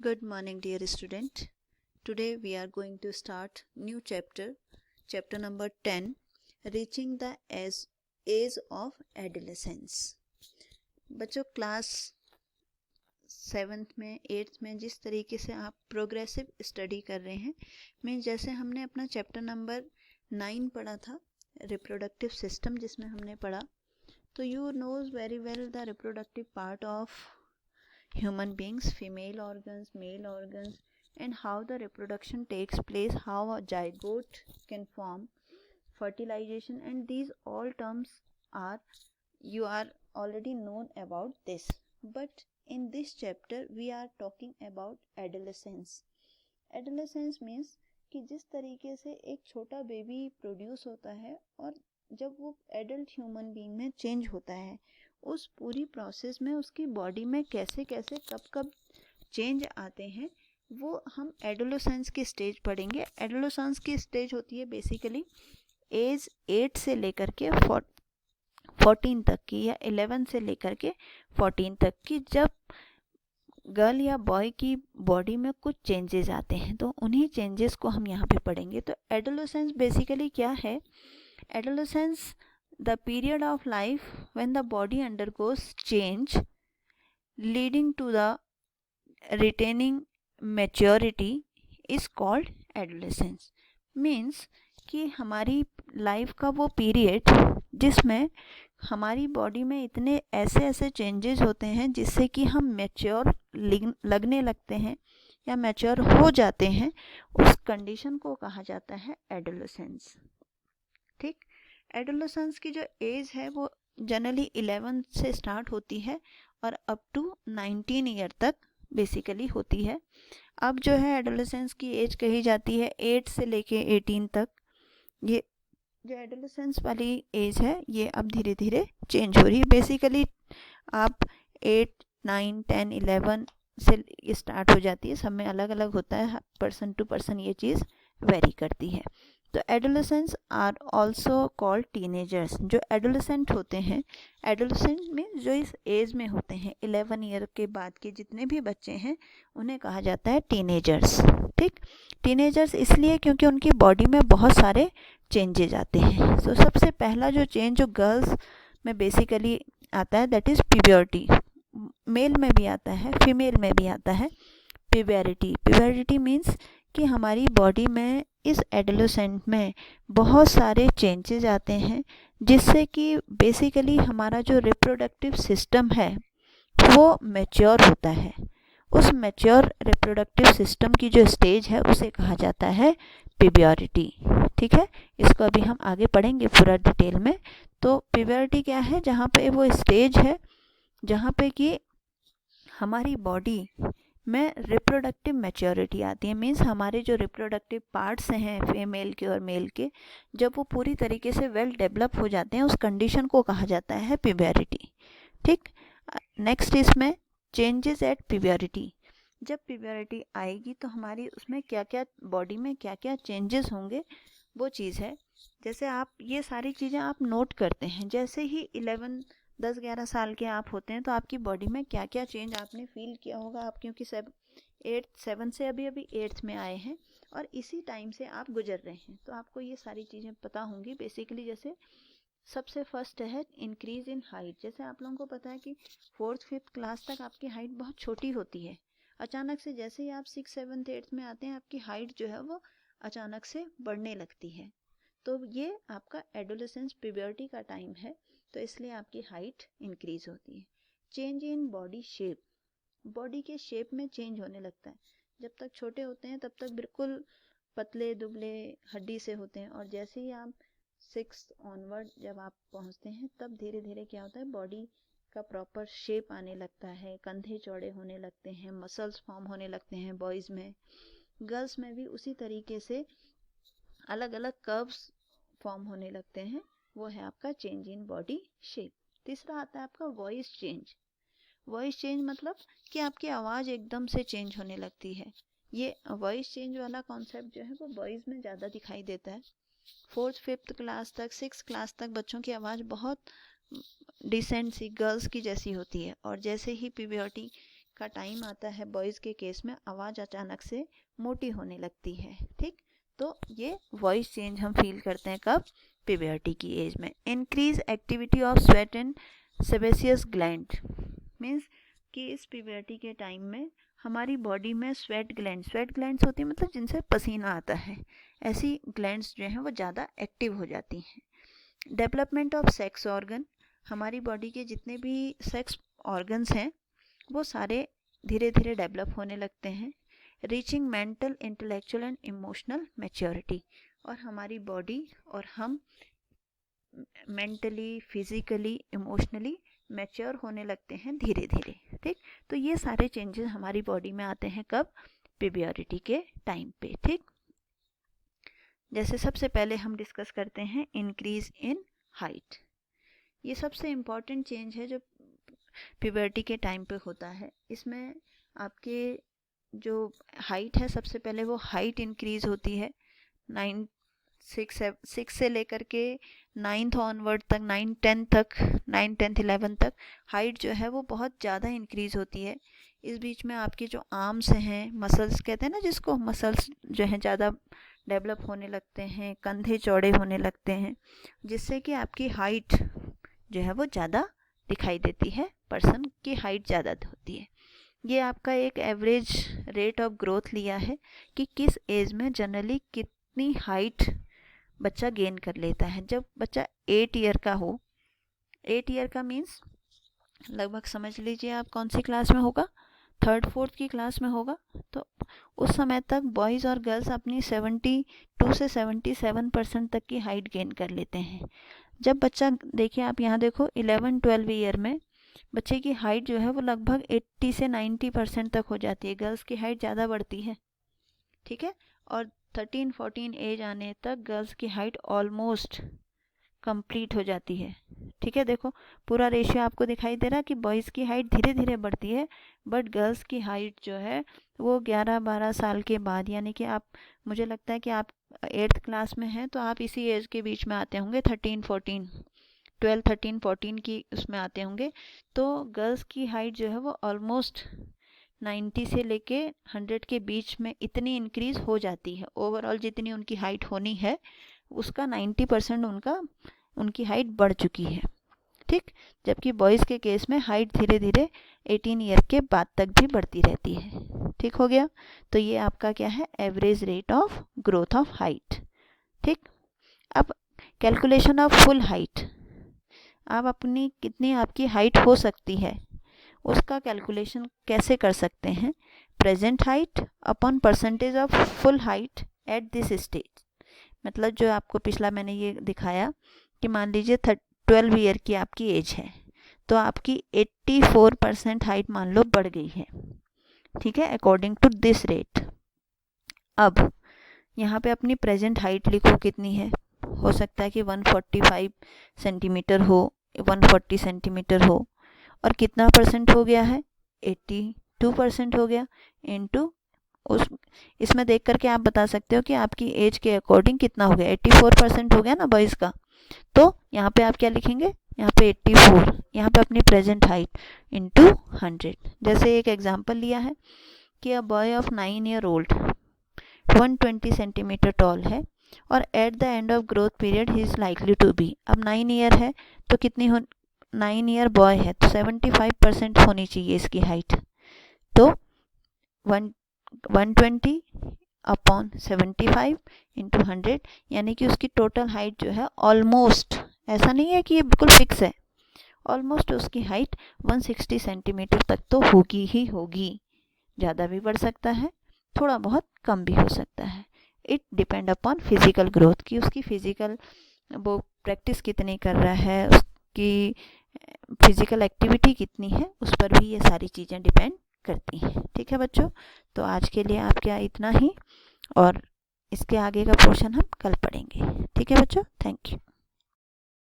Good morning, dear student. Today we are going to start new chapter number 10, reaching the age of adolescence. बच्चों class 7th में 8th में जिस तरीके से आप प्रोग्रेसिव स्टडी कर रहे हैं, मीन्स जैसे हमने अपना चैप्टर नंबर 9 पढ़ा था, रिप्रोडक्टिव सिस्टम, जिसमें हमने पढ़ा, तो you knows very well the reproductive part of human beings, female organs, male organs, and how the reproduction takes place, how a zygote can form, fertilization, and these all terms are you are already known about this. But in this chapter we are talking about adolescence. Adolescence means कि जिस तरीके से एक छोटा baby produce होता है और जब वो एडल्ट ह्यूमन बीइंग में चेंज होता है, उस पूरी प्रोसेस में उसकी बॉडी में कैसे कैसे कब कब चेंज आते हैं, वो हम एडोलेसेंस की स्टेज पढ़ेंगे. एडोलेसेंस की स्टेज होती है बेसिकली एज 8 से लेकर के 14 तक की, या 11 से लेकर के 14 तक की, जब गर्ल या बॉय की बॉडी में कुछ चेंजेस आते हैं. तो उन्हीं चेंजेस को हम यहाँ पे पढ़ेंगे. तो एडोलेसेंस बेसिकली क्या है? Adolescence the period of life when the body undergoes change leading to the retaining maturity is called adolescence. Means कि हमारी लाइफ का वो पीरियड जिसमें हमारी बॉडी में इतने ऐसे चेंजेस होते हैं जिससे कि हम मैच्योर लगने लगते हैं या मैच्योर हो जाते हैं, उस कंडीशन को कहा जाता है एडोलेसेंस. ठीक. एडोलेसेंस की जो एज है वो जनरली 11 से स्टार्ट होती है और अप टू 19 ईयर तक बेसिकली होती है. अब जो है एडोलेसेंस की एज कही जाती है 8 से लेके 18 तक. ये जो एडोलेसेंस वाली एज है ये अब धीरे धीरे चेंज हो रही है. बेसिकली आप 8, 9, 10, 11 से स्टार्ट हो जाती है. सब में अलग अलग होता है, पर्सन टू पर्सन ये चीज़ वेरी करती है. तो adolescents are also called teenagers. जो एडोलेसेंट होते हैं, एडोलेसेंट में जो इस एज में होते हैं 11 ईयर के बाद के जितने भी बच्चे हैं उन्हें कहा जाता है टीनेजर्स. ठीक. टीनेजर्स इसलिए क्योंकि उनकी बॉडी में बहुत सारे चेंजेज आते हैं. तो सबसे पहला जो चेंज जो गर्ल्स में बेसिकली आता है दैट इज़ प्यूबर्टी. मेल में भी आता है, फीमेल में भी आता है प्यूबरिटी. प्यूबरिटी मीन्स कि हमारी बॉडी में इस एडोलेसेंट में बहुत सारे चेंजेस आते हैं जिससे कि बेसिकली हमारा जो रिप्रोडक्टिव सिस्टम है वो मैच्योर होता है. उस मैच्योर रिप्रोडक्टिव सिस्टम की जो स्टेज है उसे कहा जाता है प्यूबरिटी. ठीक है. इसको अभी हम आगे पढ़ेंगे पूरा डिटेल में. तो प्यूबरिटी क्या है? जहाँ पे वो स्टेज है जहाँ पे कि हमारी बॉडी में रिप्रोडक्टिव मैच्योरिटी आती है. मीन्स हमारे जो रिप्रोडक्टिव पार्ट्स हैं फीमेल के और मेल के, जब वो पूरी तरीके से वेल डेवलप हो जाते हैं, उस कंडीशन को कहा जाता है प्यूबरिटी. ठीक. नेक्स्ट इसमें चेंजेस एट प्यूबरिटी. जब प्यूबरिटी आएगी तो हमारी उसमें क्या क्या बॉडी में क्या क्या चेंजेस होंगे वो चीज़ है. जैसे आप ये सारी चीज़ें आप नोट करते हैं. जैसे ही 10-11 साल के आप होते हैं तो आपकी बॉडी में क्या क्या चेंज आपने फील किया होगा. आप क्योंकि 7 से अभी 8th में आए हैं और इसी टाइम से आप गुजर रहे हैं, तो आपको ये सारी चीज़ें पता होंगी. बेसिकली जैसे सबसे फर्स्ट है इंक्रीज इन हाइट. जैसे आप लोगों को पता है कि 4th 5th क्लास तक आपकी हाइट बहुत छोटी होती है. अचानक से जैसे ही आप 6th 7th 8th में आते हैं आपकी हाइट जो है वो अचानक से बढ़ने लगती है. तो ये आपका एडोलेसेंस प्यूबर्टी का टाइम है, तो इसलिए आपकी हाइट इंक्रीज होती है. Change in body shape. Body के शेप में चेंज होने लगता है. जब तक छोटे होते हैं तब तक बिल्कुल पतले दुबले हड्डी से होते हैं, और जैसे ही आप 6 ऑनवर्ड जब आप पहुंचते हैं तब धीरे धीरे क्या होता है, बॉडी का प्रॉपर शेप आने लगता है. कंधे चौड़े होने लगते हैं, मसल्स फॉर्म होने लगते हैं बॉयज़ में. गर्ल्स में भी उसी तरीके से अलग अलग कर्व्स फॉर्म होने लगते हैं. वो है आपका चेंज इन बॉडी शेप. तीसरा आता है आपका वॉइस चेंज. वॉइस चेंज मतलब कि आपकी आवाज़ एकदम से चेंज होने लगती है. ये वॉइस चेंज वाला कॉन्सेप्ट जो है वो बॉयज़ में ज़्यादा दिखाई देता है. 4th 5th क्लास तक 6th क्लास तक बच्चों की आवाज़ बहुत डिसेंट सी गर्ल्स की जैसी होती है, और जैसे ही प्यूबर्टी का टाइम आता है बॉयज़ के केस में, आवाज़ अचानक से मोटी होने लगती है। ठीक, तो ये वॉइस चेंज हम फील करते हैं कब? प्यूबर्टी की एज में। Increase activity of sweat and sebaceous gland, means कि इस प्यूबर्टी के टाइम में हमारी बॉडी में स्वेट ग्लैंड्स होती है, मतलब जिनसे पसीना आता है, ऐसी ग्लैंड्स जो हैं वो ज़्यादा एक्टिव हो जाती हैं। डेवलपमेंट ऑफ सेक्स ऑर्गन, हमारी बॉडी के जितने भी सेक्स ऑर्गन्स हैं वो सारे धीरे धीरे डेवलप होने लगते हैं। Reaching mental, intellectual and emotional maturity, और हमारी बॉडी और हम मेंटली, फिजिकली, इमोशनली मैच्योर होने लगते हैं धीरे धीरे। ठीक, तो ये सारे चेंजेस हमारी बॉडी में आते हैं कब? प्यूबर्टी के टाइम पे। ठीक, जैसे सबसे पहले हम डिस्कस करते हैं इंक्रीज इन हाइट। ये सबसे इम्पॉर्टेंट चेंज है जो प्यूबर्टी के टाइम पे होता है। इसमें आपके जो हाइट है, सबसे पहले वो हाइट इंक्रीज होती है। 6 से लेकर के 9th ऑनवर्ड तक, 9 10th 11 तक हाइट जो है वो बहुत ज़्यादा इंक्रीज होती है। इस बीच में आपके जो आर्म्स हैं, मसल्स कहते हैं ना जिसको, मसल्स जो हैं ज़्यादा डेवलप होने लगते हैं, कंधे चौड़े होने लगते हैं, जिससे कि आपकी हाइट जो है वो ज़्यादा दिखाई देती है, पर्सन की हाइट ज़्यादा होती है। ये आपका एक एवरेज रेट ऑफ ग्रोथ लिया है कि किस एज में जनरली कितनी हाइट बच्चा गेन कर लेता है। जब बच्चा 8 ईयर का हो, 8 ईयर का मीन्स लगभग समझ लीजिए आप कौन सी क्लास में होगा, 3rd 4th की क्लास में होगा, तो उस समय तक बॉयज़ और गर्ल्स अपनी 72 से 77% तक की हाइट गेन कर लेते हैं। जब बच्चा, देखिए आप यहाँ देखो 11-12 ईयर में बच्चे की हाइट जो है वो लगभग 80 से 90% तक हो जाती है। गर्ल्स की हाइट ज़्यादा बढ़ती है, ठीक है, और 13-14 एज आने तक गर्ल्स की हाइट ऑलमोस्ट कंप्लीट हो जाती है। ठीक है, देखो पूरा रेशियो आपको दिखाई दे रहा है कि बॉयज़ की हाइट धीरे धीरे बढ़ती है, बट गर्ल्स की हाइट जो है वो 11-12 साल के बाद, यानी कि आप, मुझे लगता है कि आप 8th क्लास में हैं तो आप इसी एज के बीच में आते होंगे, 12-13-14 की उसमें आते होंगे। तो गर्ल्स की हाइट जो है वो ऑलमोस्ट 90 से लेके 100 के बीच में इतनी इंक्रीज हो जाती है। ओवरऑल जितनी उनकी हाइट होनी है उसका 90% उनकी हाइट बढ़ चुकी है। ठीक, जबकि बॉयज़ के केस में हाइट धीरे धीरे 18 ईयर के बाद तक भी बढ़ती रहती है। ठीक हो गया, तो ये आपका क्या है? Average rate of growth of height. ठीक, अब कैलकुलेशन ऑफ फुल हाइट, आप अपनी कितनी आपकी हाइट हो सकती है उसका कैलकुलेशन कैसे कर सकते हैं? Present height upon percentage of full height at this stage. मतलब जो आपको पिछला मैंने ये दिखाया कि मान लीजिए 12 ईयर की आपकी एज है, तो आपकी 84% हाइट मान लो बढ़ गई है। ठीक है, अकॉर्डिंग टू दिस रेट। अब यहाँ पे अपनी प्रेजेंट हाइट लिखो कितनी है। हो सकता है कि 145 सेंटीमीटर हो, 140 सेंटीमीटर हो, और कितना परसेंट हो गया है? 82% हो गया, इनटू उस, इसमें देख करके आप बता सकते हो कि आपकी एज के अकॉर्डिंग कितना हो गया। 84% हो गया ना बॉयज़ का, तो यहाँ पे आप क्या लिखेंगे? यहाँ पे 84, यहाँ पे अपनी प्रेजेंट हाइट इंटू 100। जैसे एक एग्जांपल लिया है कि a boy of 9 year old 120 centimetre tall है और at the end of growth period he is likely to be. अब 9 ईयर है तो कितनी 9 ईयर बॉय है तो 75% होनी चाहिए इसकी हाइट। तो 120 अपॉन 75 इंटू 100, यानी कि उसकी टोटल हाइट जो है ऑलमोस्ट, ऐसा नहीं है कि ये बिल्कुल फिक्स है, ऑलमोस्ट उसकी हाइट 160 सेंटीमीटर तक तो होगी ही होगी। ज़्यादा भी बढ़ सकता है, थोड़ा बहुत कम भी हो सकता है। It depend upon physical growth, की उसकी फिजिकल वो प्रैक्टिस कितनी कर रहा है, उसकी फिजिकल एक्टिविटी कितनी है, उस पर भी ये सारी चीज़ें डिपेंड करती हैं। ठीक है बच्चों, तो आज के लिए आपके इतना ही, और इसके आगे का पोर्शन हम कल पढ़ेंगे। ठीक है बच्चों, थैंक यू।